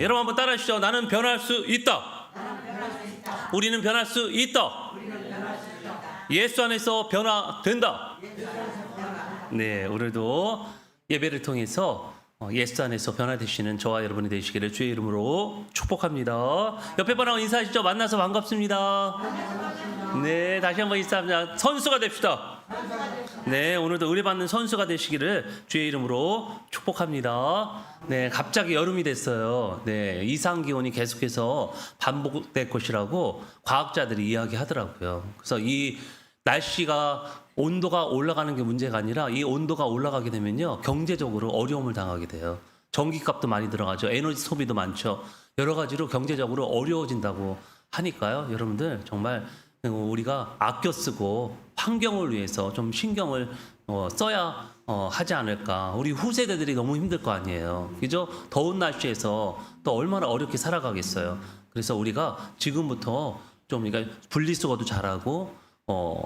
여러분 한번 따라하시죠. 나는 변할 수 있다. 우리는 변할 수 있다. 예수 안에서 변화된다. 네, 오늘도 예배를 통해서 예수 안에서 변화되시는 저와 여러분이 되시기를 주의 이름으로 축복합니다. 옆에 분하고 인사하시죠. 만나서 반갑습니다. 네, 다시 한번 인사합니다. 선수가 됩시다. 네, 오늘도 의뢰받는 선수가 되시기를 주의 이름으로 축복합니다. 네, 갑자기 여름이 됐어요. 네, 이상 기온이 계속해서 반복될 것이라고 과학자들이 이야기하더라고요. 그래서 이 날씨가 온도가 올라가는 게 문제가 아니라 이 온도가 올라가게 되면요, 경제적으로 어려움을 당하게 돼요. 전기값도 많이 들어가죠. 에너지 소비도 많죠. 여러 가지로 경제적으로 어려워진다고 하니까요. 여러분들 정말 우리가 아껴 쓰고 환경을 위해서 좀 신경을 써야 하지 않을까. 우리 후세대들이 너무 힘들 거 아니에요. 그죠? 더운 날씨에서 또 얼마나 어렵게 살아가겠어요. 그래서 우리가 지금부터 좀 그러니까 분리수거도 잘하고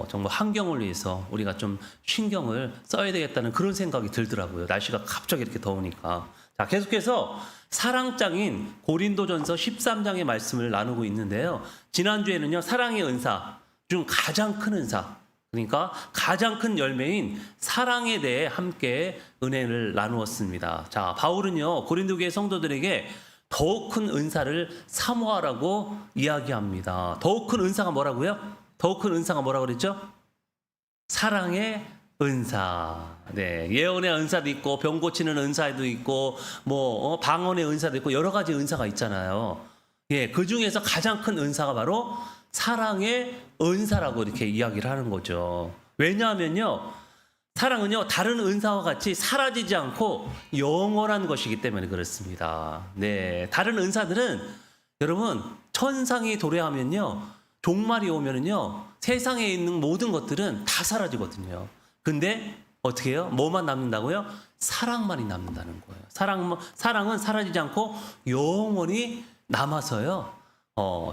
정말 환경을 위해서 우리가 좀 신경을 써야 되겠다는 그런 생각이 들더라고요. 날씨가 갑자기 이렇게 더우니까. 자, 계속해서 사랑장인 고린도전서 13장의 말씀을 나누고 있는데요. 지난주에는요, 사랑의 은사 중 가장 큰 은사, 그러니까 가장 큰 열매인 사랑에 대해 함께 은혜를 나누었습니다. 자, 바울은요, 고린도 교회 성도들에게 더욱 큰 은사를 사모하라고 이야기합니다. 더욱 큰 은사가 뭐라고요? 더욱 큰 은사가 뭐라고 그랬죠? 사랑의 은사. 네, 예언의 은사도 있고 병 고치는 은사도 있고 방언의 은사도 있고 여러 가지 은사가 있잖아요. 예, 그 중에서 가장 큰 은사가 바로 사랑의 은사라고 이렇게 이야기를 하는 거죠. 왜냐하면요, 사랑은요, 다른 은사와 같이 사라지지 않고 영원한 것이기 때문에 그렇습니다. 네, 다른 은사들은 여러분 천상이 도래하면요, 종말이 오면은요, 세상에 있는 모든 것들은 다 사라지거든요. 근데 어떻게 해요? 뭐만 남는다고요? 사랑만이 남는다는 거예요. 사랑은 사라지지 않고 영원히 남아서요.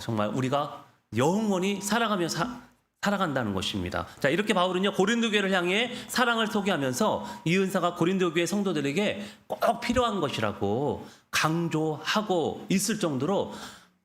정말 우리가 영원히 살아가며 살아간다는 것입니다. 자, 이렇게 바울은요, 고린도 교회를 향해 사랑을 소개하면서 이 은사가 고린도 교회 성도들에게 꼭 필요한 것이라고 강조하고 있을 정도로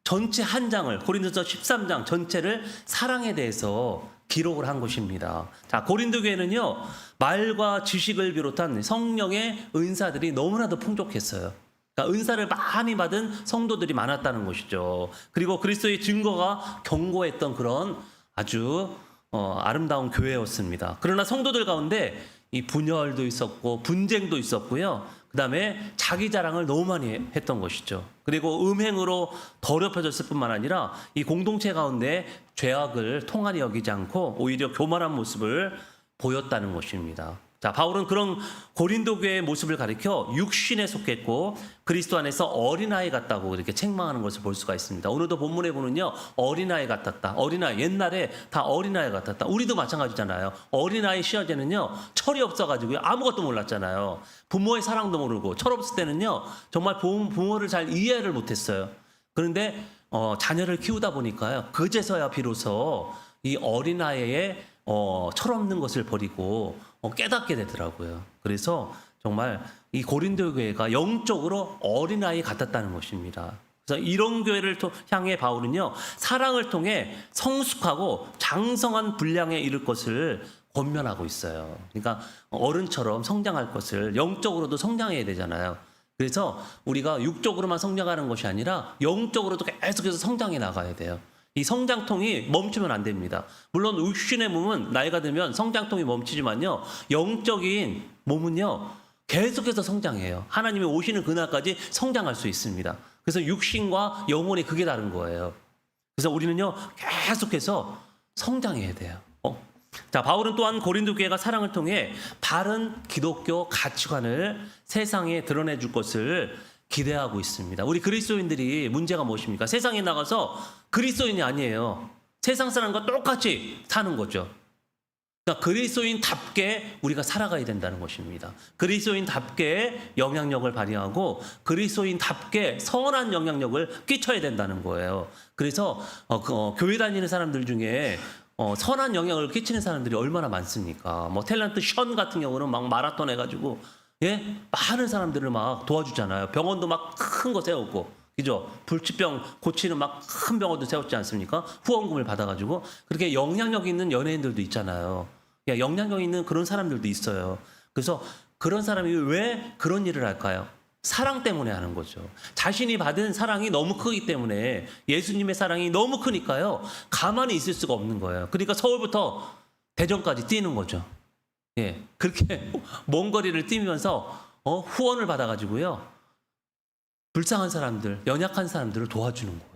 전체 한 장을, 고린도서 13장 전체를 사랑에 대해서 기록을 한 것입니다. 자, 고린도 교회는요, 말과 지식을 비롯한 성령의 은사들이 너무나도 풍족했어요. 그러니까 은사를 많이 받은 성도들이 많았다는 것이죠. 그리고 그리스도의 증거가 견고했던 그런 아주 아름다운 교회였습니다. 그러나 성도들 가운데 이 분열도 있었고 분쟁도 있었고요. 그 다음에 자기 자랑을 너무 많이 했던 것이죠. 그리고 음행으로 더럽혀졌을 뿐만 아니라 이 공동체 가운데 죄악을 통한히 여기지 않고 오히려 교만한 모습을 보였다는 것입니다. 자, 바울은 그런 고린도 교회의 모습을 가리켜 육신에 속했고 그리스도 안에서 어린아이 같다고 이렇게 책망하는 것을 볼 수가 있습니다. 오늘도 본문에 보면요, 어린아이 같았다. 어린아이, 옛날에 다 어린아이 같았다. 우리도 마찬가지잖아요. 어린아이 시절에는요, 철이 없어가지고요, 아무것도 몰랐잖아요. 부모의 사랑도 모르고, 철 없을 때는요, 정말 부모를 잘 이해를 못했어요. 그런데 자녀를 키우다 보니까요, 그제서야 비로소 이 어린아이의 철없는 것을 버리고 깨닫게 되더라고요. 그래서 정말 이 고린도 교회가 영적으로 어린아이 같았다는 것입니다. 그래서 이런 교회를 향해 바울은요, 사랑을 통해 성숙하고 장성한 분량에 이를 것을 권면하고 있어요. 그러니까 어른처럼 성장할 것을, 영적으로도 성장해야 되잖아요. 그래서 우리가 육적으로만 성장하는 것이 아니라 영적으로도 계속해서 성장해 나가야 돼요. 이 성장통이 멈추면 안 됩니다. 물론 육신의 몸은 나이가 들면 성장통이 멈추지만요, 영적인 몸은요, 계속해서 성장해요. 하나님이 오시는 그날까지 성장할 수 있습니다. 그래서 육신과 영혼이 그게 다른 거예요. 그래서 우리는요, 계속해서 성장해야 돼요. 자, 바울은 또한 고린도 교회가 사랑을 통해 바른 기독교 가치관을 세상에 드러내줄 것을 기대하고 있습니다. 우리 그리스도인들이 문제가 무엇입니까? 세상에 나가서 그리스도인이 아니에요. 세상 사람과 똑같이 사는 거죠. 그러니까 그리스도인답게 우리가 살아가야 된다는 것입니다. 그리스도인답게 영향력을 발휘하고 그리스도인답게 선한 영향력을 끼쳐야 된다는 거예요. 그래서 교회 다니는 사람들 중에 선한 영향을 끼치는 사람들이 얼마나 많습니까? 탤런트 션 같은 경우는 막 마라톤 해가지고 많은 사람들을 막 도와주잖아요. 병원도 막 큰 거 세우고. 그죠? 불치병 고치는 막 큰 병원도 세웠지 않습니까? 후원금을 받아가지고. 그렇게 영향력 있는 연예인들도 있잖아요. 영향력 있는 그런 사람들도 있어요. 그래서 그런 사람이 왜 그런 일을 할까요? 사랑 때문에 하는 거죠. 자신이 받은 사랑이 너무 크기 때문에, 예수님의 사랑이 너무 크니까요, 가만히 있을 수가 없는 거예요. 그러니까 서울부터 대전까지 뛰는 거죠. 예, 그렇게 먼 거리를 뛰면서 후원을 받아가지고요, 불쌍한 사람들, 연약한 사람들을 도와주는 거예요.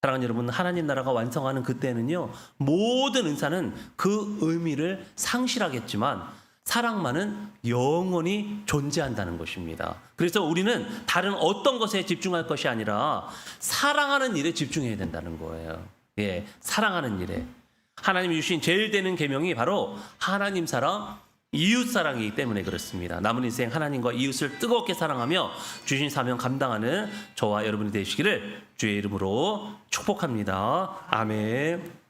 사랑하는 여러분, 하나님 나라가 완성하는 그때는요, 모든 은사는 그 의미를 상실하겠지만 사랑만은 영원히 존재한다는 것입니다. 그래서 우리는 다른 어떤 것에 집중할 것이 아니라 사랑하는 일에 집중해야 된다는 거예요. 예, 사랑하는 일에. 하나님이 주신 제일 되는 계명이 바로 하나님 사랑, 이웃 사랑이기 때문에 그렇습니다. 남은 인생 하나님과 이웃을 뜨겁게 사랑하며 주신 사명 감당하는 저와 여러분이 되시기를 주의 이름으로 축복합니다. 아멘.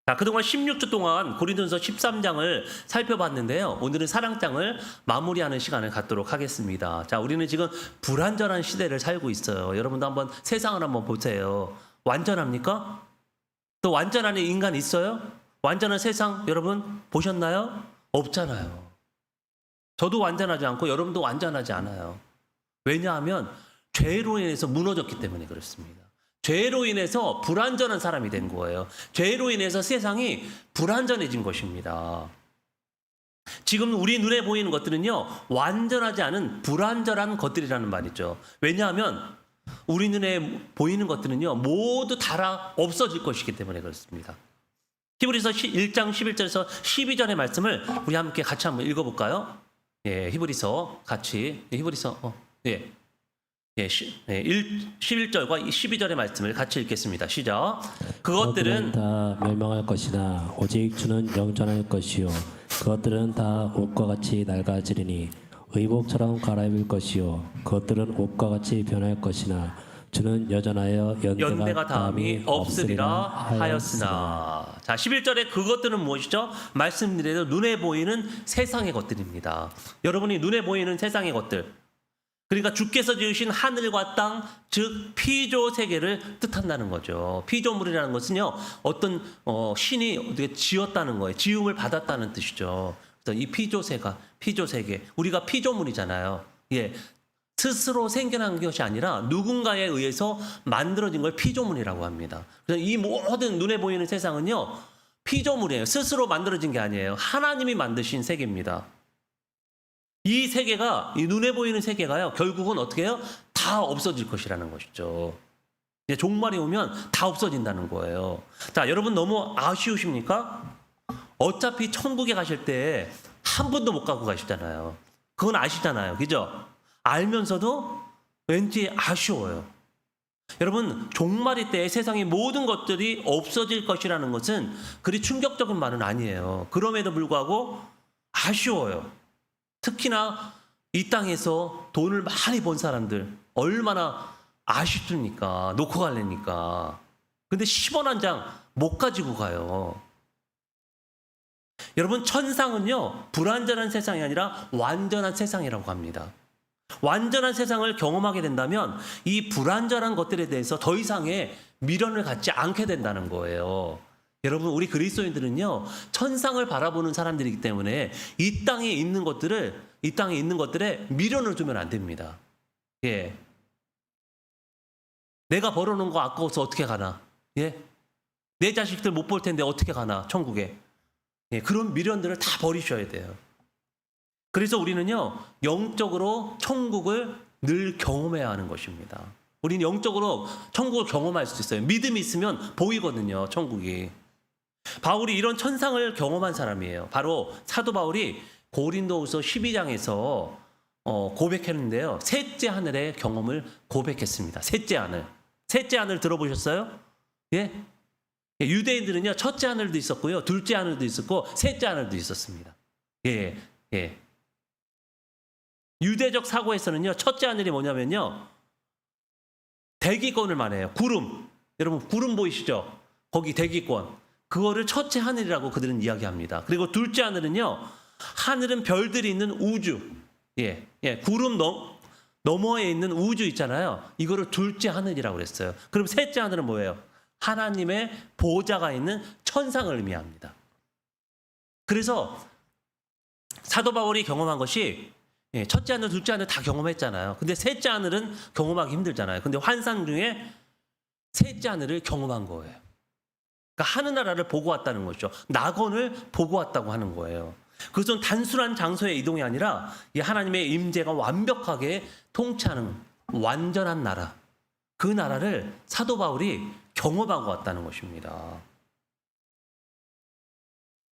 자, 그동안 16주 동안 고린도전서 13장을 살펴봤는데요. 오늘은 사랑장을 마무리하는 시간을 갖도록 하겠습니다. 자, 우리는 지금 불완전한 시대를 살고 있어요. 여러분도 한번 세상을 한번 보세요. 완전합니까? 또 완전한 인간 있어요? 완전한 세상 여러분 보셨나요? 없잖아요. 저도 완전하지 않고 여러분도 완전하지 않아요. 왜냐하면 죄로 인해서 무너졌기 때문에 그렇습니다. 죄로 인해서 불완전한 사람이 된 거예요. 죄로 인해서 세상이 불완전해진 것입니다. 지금 우리 눈에 보이는 것들은요, 완전하지 않은 불완전한 것들이라는 말이죠. 왜냐하면 우리 눈에 보이는 것들은요, 모두 다 없어질 것이기 때문에 그렇습니다. 히브리서 1장 11절에서 12절의 말씀을 우리 함께 같이 한번 읽어볼까요? 예, 히브리서 같이, 예. 11절과 12절의 말씀을 같이 읽겠습니다. 시작. 그것들은 다 멸망할 것이나 오직 주는 영존할 것이요 그것들은 다 옷과 같이 낡아지리니 의복처럼 갈아입을 것이요 그것들은 옷과 같이 변할 것이나 주는 여전하여 연대가 다함이 없으리라 하였으나. 자, 11절에 그것들은 무엇이죠? 말씀드려도 눈에 보이는 세상의 것들입니다. 여러분이 눈에 보이는 세상의 것들, 그러니까 주께서 지으신 하늘과 땅, 즉 피조 세계를 뜻한다는 거죠. 피조물이라는 것은요, 어떤 신이 어떻게 지었다는 거예요. 지음을 받았다는 뜻이죠. 그래서 이 피조 세계, 우리가 피조물이잖아요. 예, 스스로 생겨난 것이 아니라 누군가에 의해서 만들어진 걸 피조물이라고 합니다. 그래서 이 모든 눈에 보이는 세상은요, 피조물이에요. 스스로 만들어진 게 아니에요. 하나님이 만드신 세계입니다. 이 세계가, 이 눈에 보이는 세계가요, 결국은 어떻게 해요? 다 없어질 것이라는 것이죠. 이제 종말이 오면 다 없어진다는 거예요. 자, 여러분 너무 아쉬우십니까? 어차피 천국에 가실 때 한 번도 못 가고 가시잖아요. 그건 아시잖아요. 그죠? 알면서도 왠지 아쉬워요. 여러분, 종말이 때 세상의 모든 것들이 없어질 것이라는 것은 그리 충격적인 말은 아니에요. 그럼에도 불구하고 아쉬워요. 특히나 이 땅에서 돈을 많이 번 사람들 얼마나 아쉽습니까? 놓고 가려니까. 근데 10원 한 장 못 가지고 가요. 여러분, 천상은요, 불완전한 세상이 아니라 완전한 세상이라고 합니다. 완전한 세상을 경험하게 된다면 이 불완전한 것들에 대해서 더 이상의 미련을 갖지 않게 된다는 거예요. 여러분, 우리 그리스도인들은요, 천상을 바라보는 사람들이기 때문에 이 땅에 있는 것들에 미련을 두면 안 됩니다. 예. 내가 벌어놓은 거 아까워서 어떻게 가나? 예. 내 자식들 못 볼 텐데 어떻게 가나? 천국에. 예. 그런 미련들을 다 버리셔야 돼요. 그래서 우리는요, 영적으로 천국을 늘 경험해야 하는 것입니다. 우리는 영적으로 천국을 경험할 수 있어요. 믿음이 있으면 보이거든요, 천국이. 바울이 이런 천상을 경험한 사람이에요. 바로 사도 바울이 고린도후서 12장에서 고백했는데요. 셋째 하늘의 경험을 고백했습니다. 셋째 하늘 들어보셨어요? 예? 유대인들은요, 첫째 하늘도 있었고요, 둘째 하늘도 있었고, 셋째 하늘도 있었습니다. 예, 예. 유대적 사고에서는요, 첫째 하늘이 뭐냐면요, 대기권을 말해요. 구름. 여러분, 구름 보이시죠? 거기 대기권. 그거를 첫째 하늘이라고 그들은 이야기합니다. 그리고 둘째 하늘은요, 하늘은 별들이 있는 우주. 예, 예. 구름 너머에 있는 우주 있잖아요. 이거를 둘째 하늘이라고 그랬어요. 그럼 셋째 하늘은 뭐예요? 하나님의 보좌가 있는 천상을 의미합니다. 그래서 사도 바울이 경험한 것이 첫째 하늘, 둘째 하늘 다 경험했잖아요. 근데 셋째 하늘은 경험하기 힘들잖아요. 근데 환상 중에 셋째 하늘을 경험한 거예요. 그러니까 하늘나라를 보고 왔다는 거죠. 낙원을 보고 왔다고 하는 거예요. 그것은 단순한 장소의 이동이 아니라 이 하나님의 임재가 완벽하게 통치하는 완전한 나라, 그 나라를 사도 바울이 경험하고 왔다는 것입니다.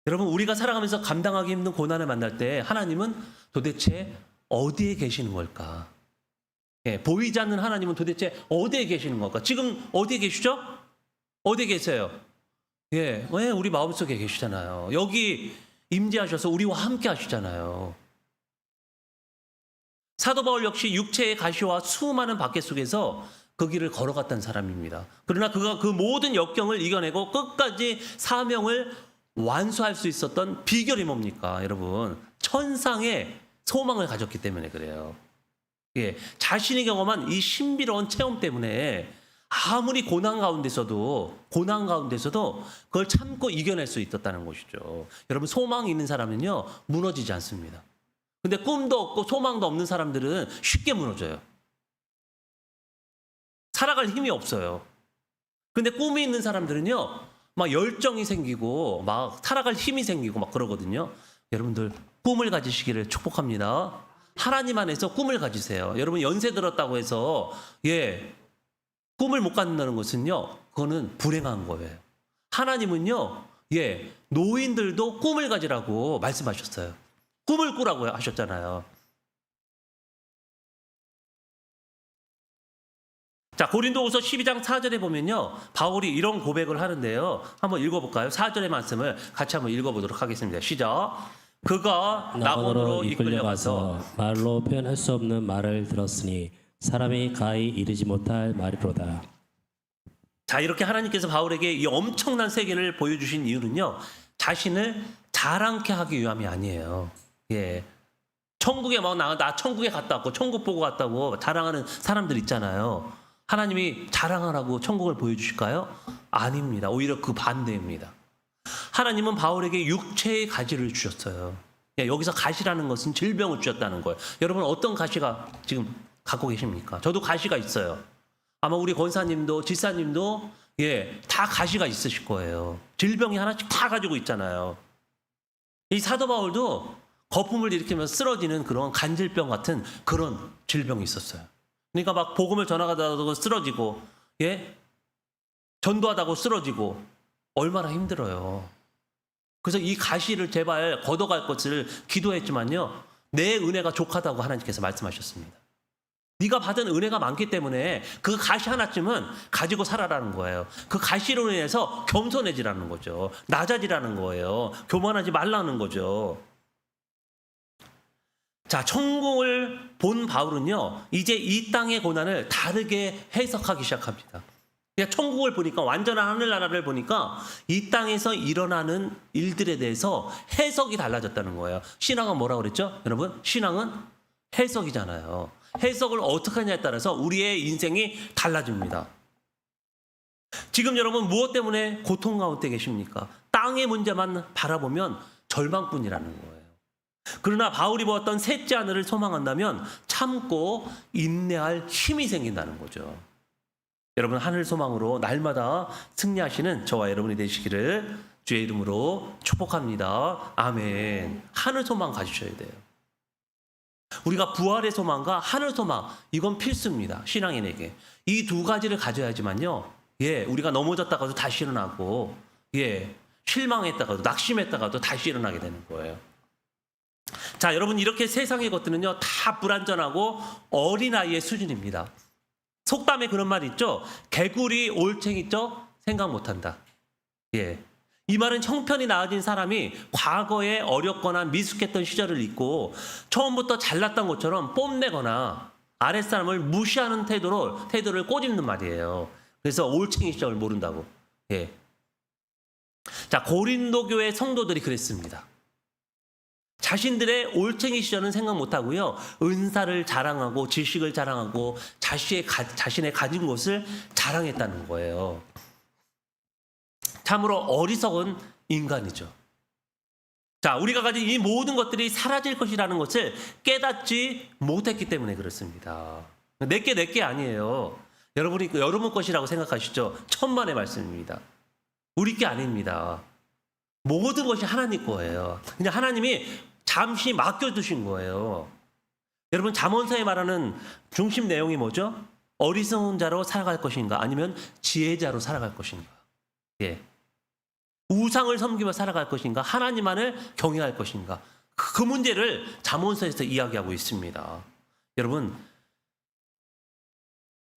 여러분, 우리가 살아가면서 감당하기 힘든 고난을 만날 때 하나님은 도대체 어디에 계시는 걸까? 보이지 않는 하나님은 도대체 어디에 계시는 걸까? 지금 어디에 계시죠? 어디에 계세요? 우리 마음속에 계시잖아요. 여기 임재하셔서 우리와 함께 하시잖아요. 사도 바울 역시 육체의 가시와 수많은 박해 속에서 그 길을 걸어갔던 사람입니다. 그러나 그가 그 모든 역경을 이겨내고 끝까지 사명을 완수할 수 있었던 비결이 뭡니까? 여러분, 천상의 소망을 가졌기 때문에 그래요. 자신이 경험한 이 신비로운 체험 때문에 아무리 고난 가운데서도 그걸 참고 이겨낼 수 있었다는 것이죠. 여러분, 소망이 있는 사람은요, 무너지지 않습니다. 근데 꿈도 없고 소망도 없는 사람들은 쉽게 무너져요. 살아갈 힘이 없어요. 근데 꿈이 있는 사람들은요, 막 열정이 생기고 막 살아갈 힘이 생기고 막 그러거든요. 여러분들, 꿈을 가지시기를 축복합니다. 하나님 안에서 꿈을 가지세요. 여러분, 연세 들었다고 해서 꿈을 못 갖는다는 것은요, 그거는 불행한 거예요. 하나님은요, 노인들도 꿈을 가지라고 말씀하셨어요. 꿈을 꾸라고 하셨잖아요. 자, 고린도후서 12장 4절에 보면요, 바울이 이런 고백을 하는데요. 한번 읽어볼까요? 4절의 말씀을 같이 한번 읽어보도록 하겠습니다. 시작. 그가 낙원으로 이끌려가서 말로 표현할 수 없는 말을 들었으니 사람이 가히 이르지 못할 말이로다. 자, 이렇게 하나님께서 바울에게 이 엄청난 세계를 보여주신 이유는요, 자신을 자랑케 하기 위함이 아니에요. 천국에 나 천국에 갔다 왔고 천국 보고 왔다고 자랑하는 사람들 있잖아요. 하나님이 자랑하라고 천국을 보여주실까요? 아닙니다. 오히려 그 반대입니다. 하나님은 바울에게 육체의 가시를 주셨어요. 여기서 가시라는 것은 질병을 주셨다는 거예요. 여러분, 어떤 가시가 지금 갖고 계십니까? 저도 가시가 있어요. 아마 우리 권사님도 지사님도 다 가시가 있으실 거예요. 질병이 하나씩 다 가지고 있잖아요. 이 사도 바울도 거품을 일으키면서 쓰러지는 그런 간질병 같은 그런 질병이 있었어요. 그러니까 막 복음을 전하다가도 쓰러지고, 전도하다고 쓰러지고, 얼마나 힘들어요. 그래서 이 가시를 제발 걷어갈 것을 기도했지만요, 내 은혜가 족하다고 하나님께서 말씀하셨습니다. 네가 받은 은혜가 많기 때문에 그 가시 하나쯤은 가지고 살아라는 거예요. 그 가시로 인해서 겸손해지라는 거죠. 낮아지라는 거예요. 교만하지 말라는 거죠. 자, 천국을 본 바울은요, 이제 이 땅의 고난을 다르게 해석하기 시작합니다. 그러니까 천국을 보니까, 완전한 하늘나라를 보니까 이 땅에서 일어나는 일들에 대해서 해석이 달라졌다는 거예요. 신앙은 뭐라고 그랬죠? 여러분, 신앙은 해석이잖아요. 해석을 어떻게 하냐에 따라서 우리의 인생이 달라집니다. 지금 여러분, 무엇 때문에 고통 가운데 계십니까? 땅의 문제만 바라보면 절망뿐이라는 거예요. 그러나 바울이 보았던 셋째 하늘을 소망한다면 참고 인내할 힘이 생긴다는 거죠. 여러분, 하늘 소망으로 날마다 승리하시는 저와 여러분이 되시기를 주의 이름으로 축복합니다. 아멘. 하늘 소망 가지셔야 돼요. 우리가 부활의 소망과 하늘 소망, 이건 필수입니다. 신앙인에게. 이 두 가지를 가져야지만요, 우리가 넘어졌다가도 다시 일어나고, 실망했다가도, 낙심했다가도 다시 일어나게 되는 거예요. 자, 여러분, 이렇게 세상의 것들은요, 다 불완전하고 어린아이의 수준입니다. 속담에 그런 말 있죠? 개구리 올챙이죠? 생각 못한다. 이 말은 형편이 나아진 사람이 과거에 어렵거나 미숙했던 시절을 잊고 처음부터 잘났던 것처럼 뽐내거나 아랫사람을 무시하는 태도를 꼬집는 말이에요. 그래서 올챙이 시절을 모른다고. 자, 고린도 교회 성도들이 그랬습니다. 자신들의 올챙이 시절은 생각 못하고요. 은사를 자랑하고 지식을 자랑하고 자신의 가진 것을 자랑했다는 거예요. 참으로 어리석은 인간이죠. 자, 우리가 가진 이 모든 것들이 사라질 것이라는 것을 깨닫지 못했기 때문에 그렇습니다. 내게 아니에요. 여러분 것이라고 생각하시죠? 천만의 말씀입니다. 우리 게 아닙니다. 모든 것이 하나님 거예요. 그냥 하나님이 잠시 맡겨두신 거예요. 여러분, 잠언서에 말하는 중심 내용이 뭐죠? 어리석은 자로 살아갈 것인가, 아니면 지혜자로 살아갈 것인가. 예. 우상을 섬기며 살아갈 것인가, 하나님만을 경외할 것인가. 그 문제를 잠언서에서 이야기하고 있습니다. 여러분,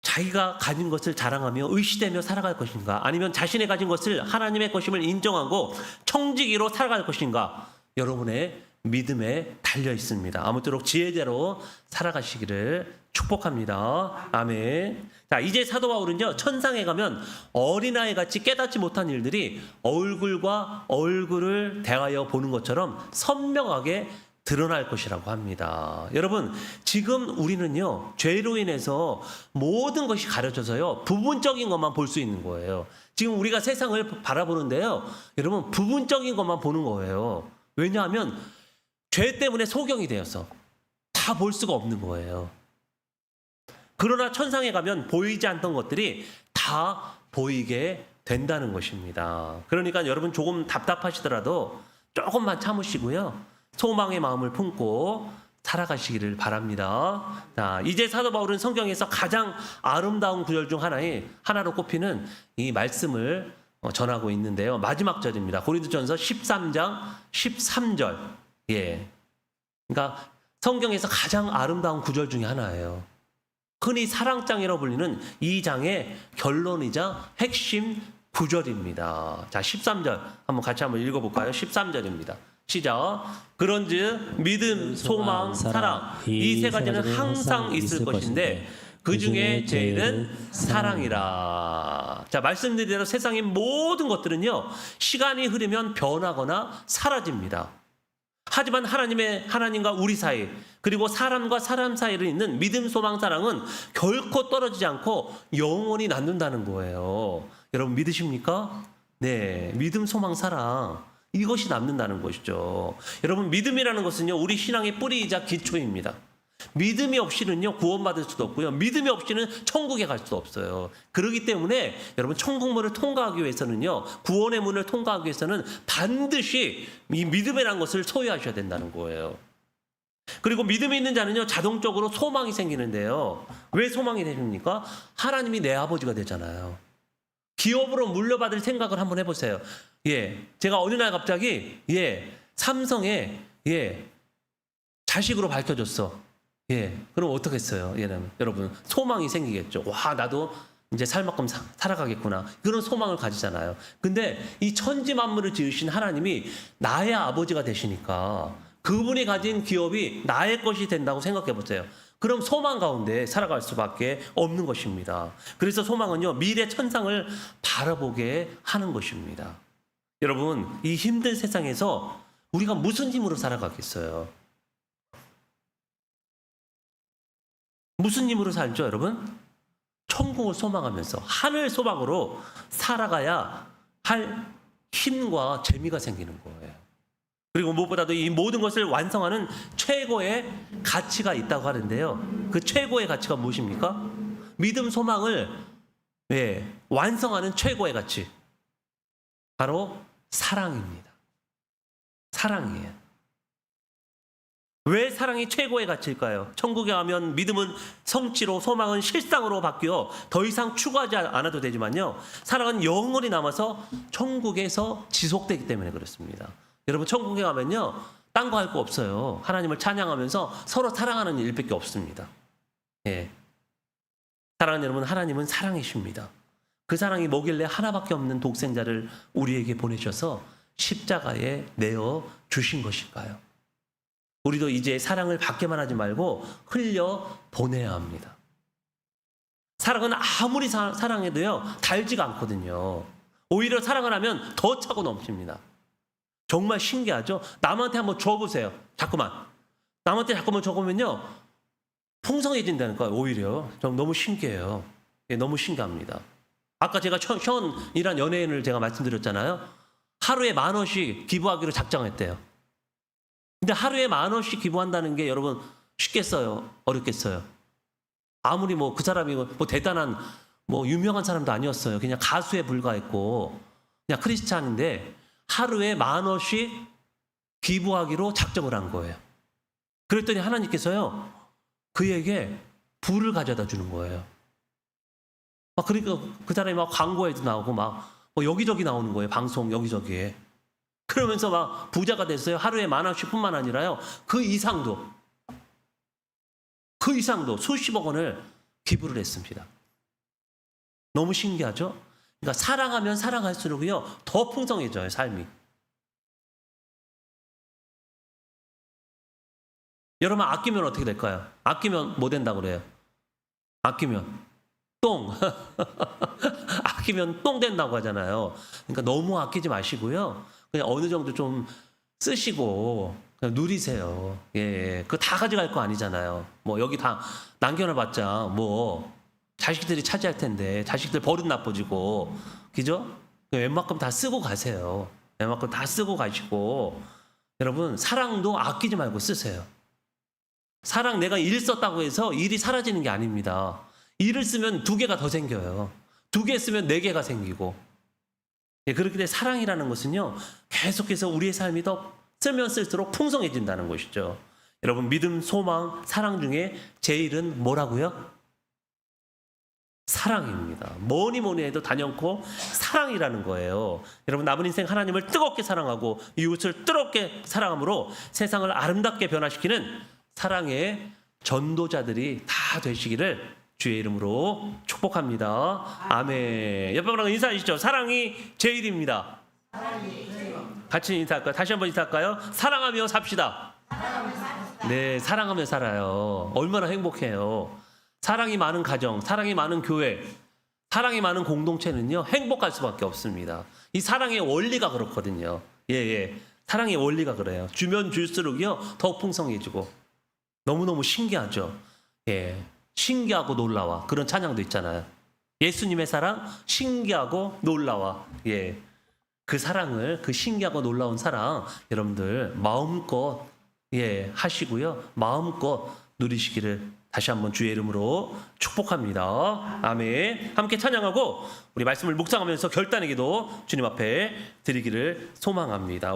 자기가 가진 것을 자랑하며 의시되며 살아갈 것인가, 아니면 자신의 가진 것을 하나님의 것임을 인정하고 청지기로 살아갈 것인가, 여러분의 믿음에 달려 있습니다. 아무쪼록 지혜자로 살아가시기를 축복합니다. 아멘. 자, 이제 사도 바울은요, 천상에 가면 어린아이 같이 깨닫지 못한 일들이 얼굴과 얼굴을 대하여 보는 것처럼 선명하게 드러날 것이라고 합니다. 여러분, 지금 우리는요, 죄로 인해서 모든 것이 가려져서요, 부분적인 것만 볼 수 있는 거예요. 지금 우리가 세상을 바라보는데요, 여러분, 부분적인 것만 보는 거예요. 왜냐하면 죄 때문에 소경이 되어서 다 볼 수가 없는 거예요. 그러나 천상에 가면 보이지 않던 것들이 다 보이게 된다는 것입니다. 그러니까 여러분, 조금 답답하시더라도 조금만 참으시고요, 소망의 마음을 품고 살아가시기를 바랍니다. 자, 이제 사도 바울은 성경에서 가장 아름다운 구절 중 하나로 꼽히는 이 말씀을 전하고 있는데요. 마지막 절입니다. 고린도전서 13장 13절. 예. 그러니까 성경에서 가장 아름다운 구절 중에 하나예요. 흔히 사랑장이라고 불리는 이 장의 결론이자 핵심 구절입니다. 자, 13절 같이 한번 읽어볼까요? 13절입니다. 시작. 그런즉 믿음, 소망, 사랑, 이 세 가지는 항상 있을 것인데 그 중에 제일은 사랑이라. 자, 말씀드린 대로 세상의 모든 것들은요, 시간이 흐르면 변하거나 사라집니다. 하지만 하나님과 우리 사이, 그리고 사람과 사람 사이를 잇는 믿음, 소망, 사랑은 결코 떨어지지 않고 영원히 남는다는 거예요. 여러분, 믿으십니까? 네, 믿음, 소망, 사랑, 이것이 남는다는 것이죠. 여러분, 믿음이라는 것은요, 우리 신앙의 뿌리이자 기초입니다. 믿음이 없이는요, 구원받을 수도 없고요, 믿음이 없이는 천국에 갈 수도 없어요. 그렇기 때문에 여러분, 천국문을 통과하기 위해서는요, 구원의 문을 통과하기 위해서는 반드시 이 믿음이라는 것을 소유하셔야 된다는 거예요. 그리고 믿음이 있는 자는요, 자동적으로 소망이 생기는데요. 왜 소망이 되십니까? 하나님이 내 아버지가 되잖아요. 기업으로 물려받을 생각을 한번 해보세요. 예, 제가 어느 날 갑자기 삼성에 자식으로 밝혀졌어. 예, 그럼 어떻겠어요? 여러분, 소망이 생기겠죠. 와, 나도 이제 살만큼 살아가겠구나. 그런 소망을 가지잖아요. 근데 이 천지 만물을 지으신 하나님이 나의 아버지가 되시니까 그분이 가진 기업이 나의 것이 된다고 생각해 보세요. 그럼 소망 가운데 살아갈 수밖에 없는 것입니다. 그래서 소망은요, 미래 천상을 바라보게 하는 것입니다. 여러분, 이 힘든 세상에서 우리가 무슨 힘으로 살아가겠어요? 무슨 힘으로 살죠, 여러분? 천국을 소망하면서 하늘 소망으로 살아가야 할 힘과 재미가 생기는 거예요. 그리고 무엇보다도 이 모든 것을 완성하는 최고의 가치가 있다고 하는데요. 그 최고의 가치가 무엇입니까? 믿음, 소망을 완성하는 최고의 가치, 바로 사랑입니다. 사랑이에요. 왜 사랑이 최고의 가치일까요? 천국에 가면 믿음은 성취로, 소망은 실상으로 바뀌어 더 이상 추구하지 않아도 되지만요, 사랑은 영원히 남아서 천국에서 지속되기 때문에 그렇습니다. 여러분, 천국에 가면요, 딴 거 할 거 없어요. 하나님을 찬양하면서 서로 사랑하는 일밖에 없습니다. 예. 사랑하는 여러분, 하나님은 사랑이십니다. 그 사랑이 뭐길래 하나밖에 없는 독생자를 우리에게 보내셔서 십자가에 내어 주신 것일까요? 우리도 이제 사랑을 받게만 하지 말고 흘려 보내야 합니다. 사랑은 아무리 사랑해도요, 달지가 않거든요. 오히려 사랑을 하면 더 차고 넘칩니다. 정말 신기하죠? 남한테 한번 줘보세요. 자꾸만. 남한테 자꾸만 줘보면요. 풍성해진다는 거예요. 오히려. 좀 너무 신기해요. 예, 너무 신기합니다. 아까 제가 션이란 연예인을 제가 말씀드렸잖아요. 하루에 10,000원씩 기부하기로 작정했대요. 근데 하루에 10,000원씩 기부한다는 게 여러분 쉽겠어요? 어렵겠어요? 아무리 뭐 그 사람이 뭐 대단한 뭐 유명한 사람도 아니었어요. 그냥 가수에 불과했고 그냥 크리스찬인데 하루에 10,000원씩 기부하기로 작정을 한 거예요. 그랬더니 하나님께서요 그에게 부를 가져다 주는 거예요. 막 그러니까 그 사람이 막 광고에도 나오고 막 뭐 여기저기 나오는 거예요. 방송 여기저기에. 그러면서 막 부자가 됐어요. 하루에 10,000원씩뿐만 아니라요 그 이상도 수십억 원을 기부를 했습니다. 너무 신기하죠? 그러니까 사랑하면 사랑할수록요 더 풍성해져요, 삶이. 여러분 아끼면 어떻게 될까요? 아끼면 뭐 된다고 그래요? 아끼면 똥. 아끼면 똥 된다고 하잖아요. 그러니까 너무 아끼지 마시고요. 그냥 어느 정도 좀 쓰시고 그냥 누리세요. 예, 그거 다 가져갈 거 아니잖아요. 뭐 여기 다 남겨놔봤자 뭐 자식들이 차지할 텐데 자식들 버릇 나빠지고 그죠? 웬만큼 다 쓰고 가세요. 웬만큼 다 쓰고 가시고 여러분 사랑도 아끼지 말고 쓰세요. 사랑 내가 일 썼다고 해서 일이 사라지는 게 아닙니다. 일을 쓰면 2개가 더 생겨요. 2개 쓰면 4개가 생기고. 예, 그렇기 때문에 사랑이라는 것은요 계속해서 우리의 삶이 더 쓰면 쓸수록 풍성해진다는 것이죠. 여러분 믿음, 소망, 사랑 중에 제일은 뭐라고요? 사랑입니다. 뭐니 해도 단연코 사랑이라는 거예요. 여러분 남은 인생 하나님을 뜨겁게 사랑하고 이웃을 뜨겁게 사랑함으로 세상을 아름답게 변화시키는 사랑의 전도자들이 다 되시기를 주의 이름으로 축복합니다. 아멘. 옆에 분하고 인사하시죠. 사랑이 제일입니다. 같이 인사할까요? 다시 한번 인사할까요? 사랑하며 삽시다. 네, 사랑하며 살아요. 얼마나 행복해요. 사랑이 많은 가정, 사랑이 많은 교회, 사랑이 많은 공동체는요 행복할 수밖에 없습니다. 이 사랑의 원리가 그렇거든요. 예. 사랑의 원리가 그래요. 주면 줄수록요 더 풍성해지고 너무너무 신기하죠. 예, 신기하고 놀라워. 그런 찬양도 있잖아요. 예수님의 사랑 신기하고 놀라워. 예, 그 사랑을 그 신기하고 놀라운 사랑 여러분들 마음껏 하시고요. 마음껏 누리시기를 다시 한번 주의 이름으로 축복합니다. 아멘. 함께 찬양하고 우리 말씀을 묵상하면서 결단의 기도 주님 앞에 드리기를 소망합니다.